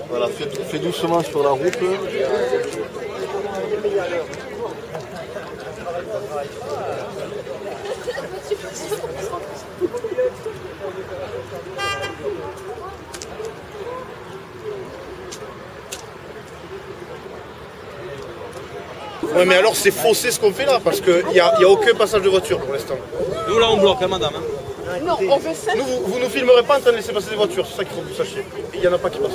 Voilà, fais doucement sur la route. Ouais, mais alors c'est faussé ce qu'on fait là, parce qu'il n'y a aucun passage de voiture pour l'instant. Nous là on bloque, hein, madame. Non, on veut ça. Nous, vous nous filmerez pas en train de laisser passer des voitures, c'est ça qu'il faut que vous sachiez. Il n'y en a pas qui passent.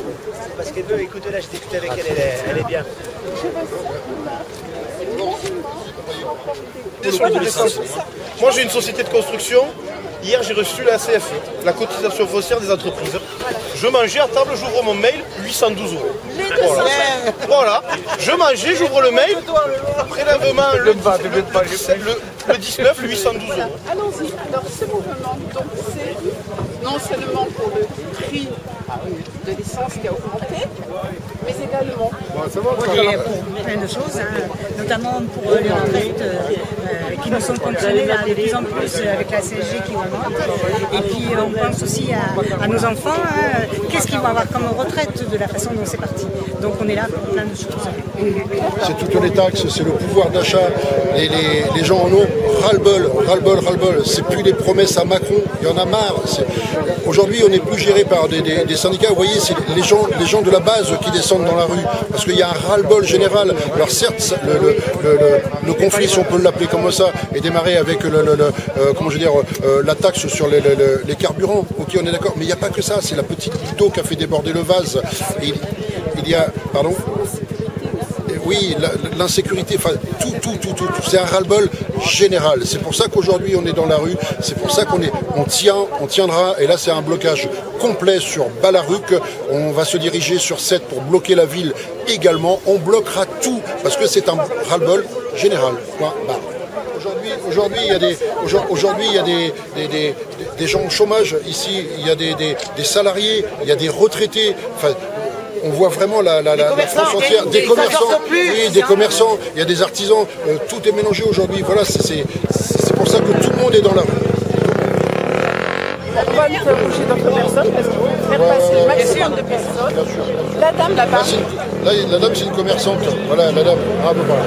Parce qu'elle veut, écoutez, là, je discute avec elle, elle est bien. Moi j'ai une société de construction. Hier j'ai reçu la CFE, la cotisation foncière des entreprises. Je mangeais à table, j'ouvre mon mail, 812 €. Voilà. Je mangeais, j'ouvre le mail, prélèvement le 19, 812 €. Allons-y. Alors ce mouvement, donc c'est non seulement pour le prix de l'essence qui a augmenté, mais également pour plein de choses, hein, notamment pour les retraites qui nous sont continuées de plus en plus avec la CSG qui augmente. Et puis on pense aussi à nos enfants, hein, qu'est-ce qu'ils vont avoir comme retraite de la façon dont c'est parti. Donc on est là pour plein de choses. C'est toutes les taxes, c'est le pouvoir d'achat. Les gens en ont ras-le-bol, ras-le-bol, ras-le-bol. C'est plus des promesses à Macron, il y en a marre. Aujourd'hui, on n'est plus géré par des syndicats. Vous voyez, c'est les gens de la base qui descendent dans la rue. Parce qu'il y a un ras-le-bol général. Alors certes, le conflit, si on peut l'appeler comme ça, est démarré avec la taxe sur les carburants. Ok, on est d'accord. Mais il n'y a pas que ça. C'est la petite goutte d'eau qui a fait déborder le vase. Et il y a... Pardon ? Oui, l'insécurité, enfin tout, c'est un ras-le-bol général. C'est pour ça qu'aujourd'hui on est dans la rue, c'est pour ça on tiendra, et là c'est un blocage complet sur Balaruc. On va se diriger sur 7 pour bloquer la ville également. On bloquera tout, parce que c'est un ras-le-bol général. Aujourd'hui, il y a des gens au chômage ici, il y a des salariés, il y a des retraités. Enfin, on voit vraiment la France entière, des commerçants, des commerçants, il y a des artisans, tout est mélangé aujourd'hui. Voilà, c'est pour ça que tout le monde est dans la rue. la douane fait bouger d'autres personnes parce qu'il faut faire passer le maximum de personnes. La dame là-bas. La dame, c'est une commerçante. Voilà, la dame. Ah, bon, voilà.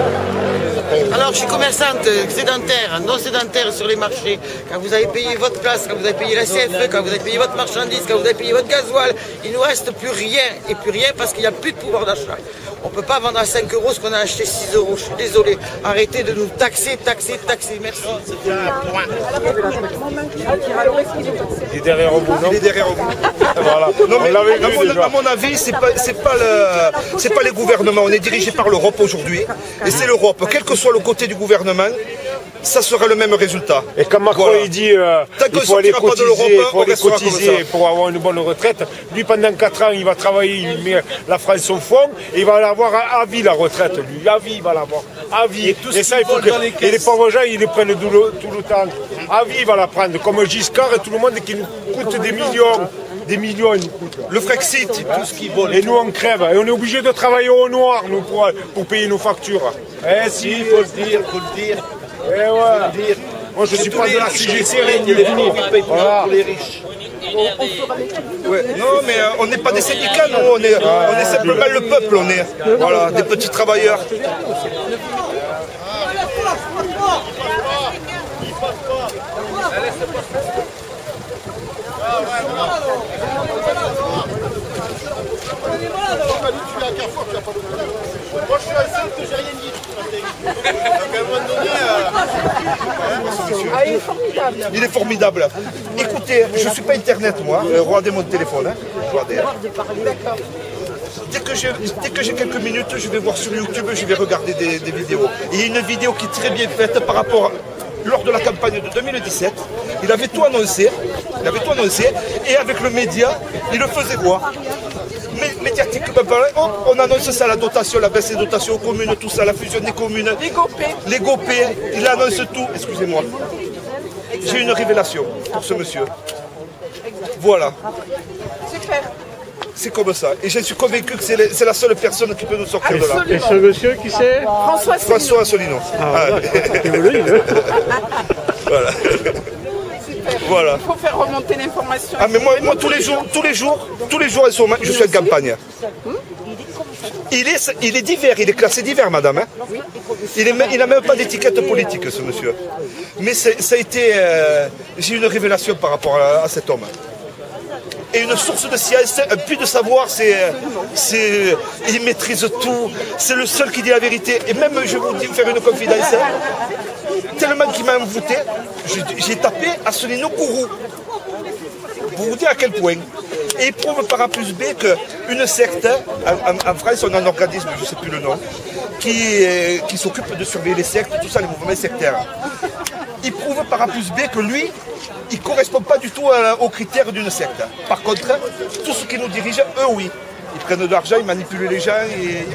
Alors je suis commerçante sédentaire, non sédentaire sur les marchés. Quand vous avez payé votre place, quand vous avez payé la CFE, quand vous avez payé votre marchandise, quand vous avez payé votre gasoil, il ne nous reste plus rien. Et plus rien parce qu'il n'y a plus de pouvoir d'achat. On ne peut pas vendre à 5 € ce qu'on a acheté 6 €. Je suis désolé. Arrêtez de nous taxer. Merci. Il est derrière vous, non ? Il est derrière vous. Voilà. Non, mais à mon avis, c'est pas les gouvernements. On est dirigé par l'Europe aujourd'hui. Et c'est l'Europe. Quel que soit le côté du gouvernement, ça sera le même résultat. Et quand Macron il dit il faut aller cotiser pour avoir une bonne retraite, lui pendant 4 ans il va travailler, il met la France au fond et il va l'avoir à vie la retraite, lui, à vie il va l'avoir, à vie. Et ça il faut que les pauvres gens ils les prennent tout le temps, à vie il va la prendre, comme Giscard et tout le monde qui nous coûte des millions. Des millions, ils nous coûtent. Le Frexit, tout ce qui vole. Et nous, on crève. Et on est obligé de travailler au noir, nous, pour payer nos factures. Eh si, il faut le dire, Eh ouais. Moi, je suis pas de la CGC, voilà. Pour les riches. Ouais. Non, mais on n'est pas des syndicats, nous. On est simplement le peuple, on est. Voilà, des petits travailleurs. Moi je suis un seul que j'ai rien dit. Donc à un moment donné, il est formidable. Il est formidable. Écoutez, je ne suis pas internet moi, regardez mon téléphone. Hein. Regardez. Dès que j'ai quelques minutes, je vais voir sur YouTube, je vais regarder des vidéos. Il y a une vidéo qui est très bien faite par rapport lors de la campagne de 2017. Il avait tout annoncé, et avec le média, il le faisait voir. Médiatiquement parlant, on annonce ça, la dotation, la baisse des dotations aux communes, tout ça, la fusion des communes. Les GOP, il annonce tout. Excusez-moi. J'ai une révélation pour ce monsieur. Voilà. Super. C'est comme ça. Et je suis convaincu que c'est la seule personne qui peut nous sortir de là. Et ce monsieur qui c'est ? François Asselineau. Voilà. Voilà. Il faut faire remonter l'information. Ah mais moi tous les jours, je suis en campagne. Il est divers, il est classé divers, madame. Hein. Il n'a même pas d'étiquette politique, ce monsieur. Mais ça a été... j'ai une révélation par rapport à cet homme. Et une source de science, un puits de savoir, il maîtrise tout. C'est le seul qui dit la vérité. Et même, je vais vous faire une confidence, tellement qu'il m'a envoûté, j'ai tapé Asselineau Kourou. Pour vous dire à quel point. Et il prouve par A plus B qu'une secte, en France, on a un organisme, je ne sais plus le nom, qui s'occupe de surveiller les sectes, tout ça, les mouvements sectaires. Il prouve par A plus B que lui, il ne correspond pas du tout aux critères d'une secte. Par contre, tous ceux qui nous dirigent, eux, oui. Ils prennent de l'argent, ils manipulent les gens et...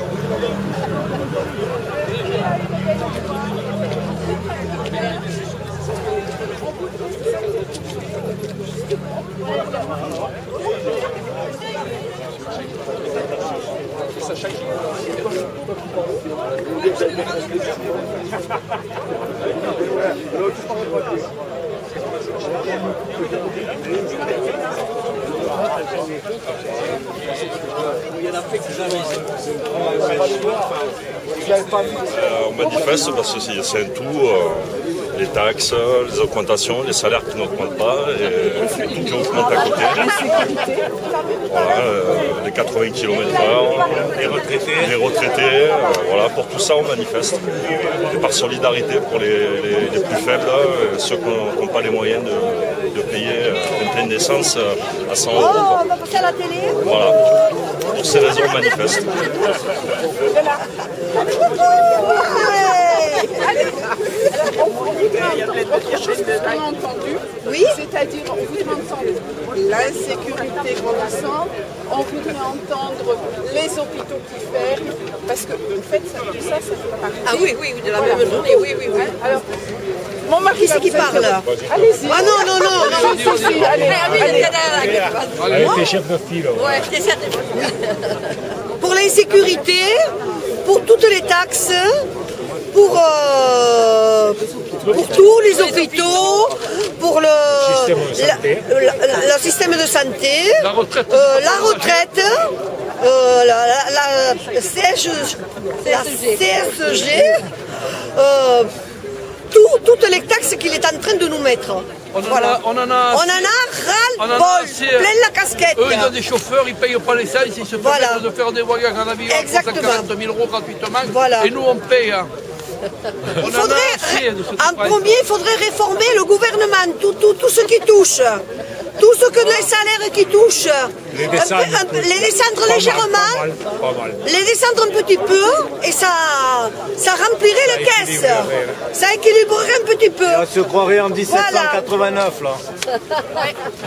On manifeste parce que c'est un tout, les taxes, les augmentations, les salaires qui n'augmentent pas, et tout qui augmente à côté. Voilà, les 80 km/h, les retraités, voilà, pour tout ça on manifeste. Et par solidarité pour les plus faibles, ceux qui n'ont pas les moyens de payer un plein d'essence à 100 €. Oh, on va passer à la télé. Voilà, pour ces raisons on manifeste. Autre chose qu'on a entendu, oui, c'est-à-dire on voudrait entendre l'insécurité grandissante, on voudrait entendre les hôpitaux qui ferment, parce que en fait tout ça fait partie. Ah oui, oui, de la même journée, oui, oui, oui. Alors, mon mari, c'est qui parle là? Allez-y. Ah non, non, non, non. Allez. T'es chef de file. Ouais, t'es chef de file. Pour l'insécurité, pour toutes les taxes, pour tous les hôpitaux, pour le système de santé, la retraite, la CSG, toutes les taxes qu'il est en train de nous mettre. On en a ras-le-bol, plein la casquette. Eux, ils ont des chauffeurs, ils ne payent pas l'essence, ils se permettent de faire des voyages en avion à 40 000 € gratuitement. Voilà. Et nous, on paye. En premier, il faudrait réformer le gouvernement, tout ce qui touche. Tout ce que les salaires qui touchent, les descendre légèrement, les descendre un petit peu, et ça remplirait les caisses. Ça équilibrerait un petit peu. On se croirait en 1789 là.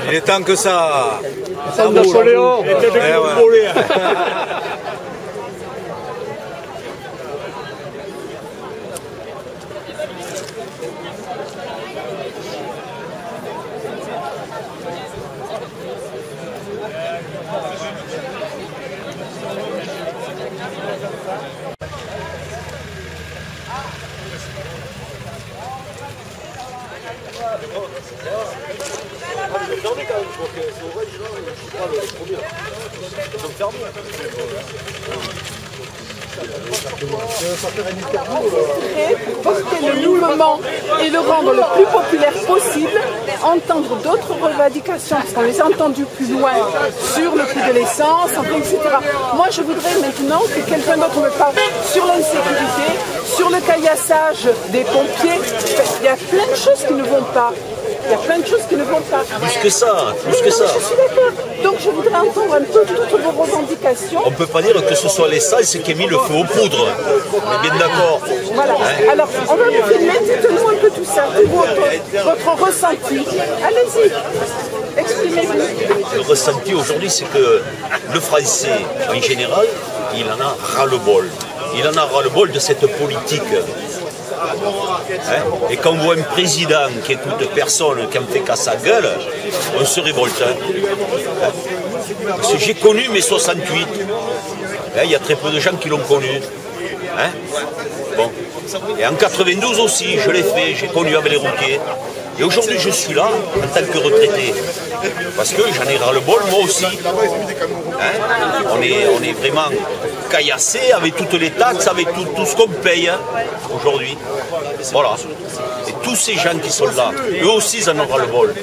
Il est temps que ça. Napoléon était de voler. Porter le mouvement et le rendre le plus populaire possible, entendre d'autres revendications, parce qu'on les a entendues plus loin sur le prix de l'essence, etc. Moi, je voudrais maintenant que quelqu'un d'autre me parle sur l'insécurité, sur le caillassage des pompiers. Il y a plein de choses qui ne vont pas. Il y a plein de choses qui ne vont pas. Plus que ça, plus que ça. Je suis d'accord. Donc je voudrais entendre un peu toutes vos revendications. On ne peut pas dire que ce soit l'essence qui a mis le feu aux poudres. On est bien d'accord. Voilà. Alors, on va vous filmer. Dites-nous un peu tout ça, votre ressenti. Allez-y, exprimez-vous. Le ressenti aujourd'hui, c'est que le Français, en général, il en a ras-le-bol. Il en a ras-le-bol de cette politique. Et quand on voit un président qui écoute personne, qui en fait qu'à sa gueule, on se révolte. Parce que j'ai connu mai 68. Il y a très peu de gens qui l'ont connu. Bon. Et en 92 aussi, je l'ai fait, j'ai connu avec les Rouquets. Et aujourd'hui, je suis là en tant que retraité. Parce que j'en ai ras-le-bol, moi aussi. Hein, on est vraiment caillassé avec toutes les taxes, avec tout ce qu'on paye aujourd'hui. Voilà. Et tous ces gens qui sont là, eux aussi, ils en ont ras-le-bol.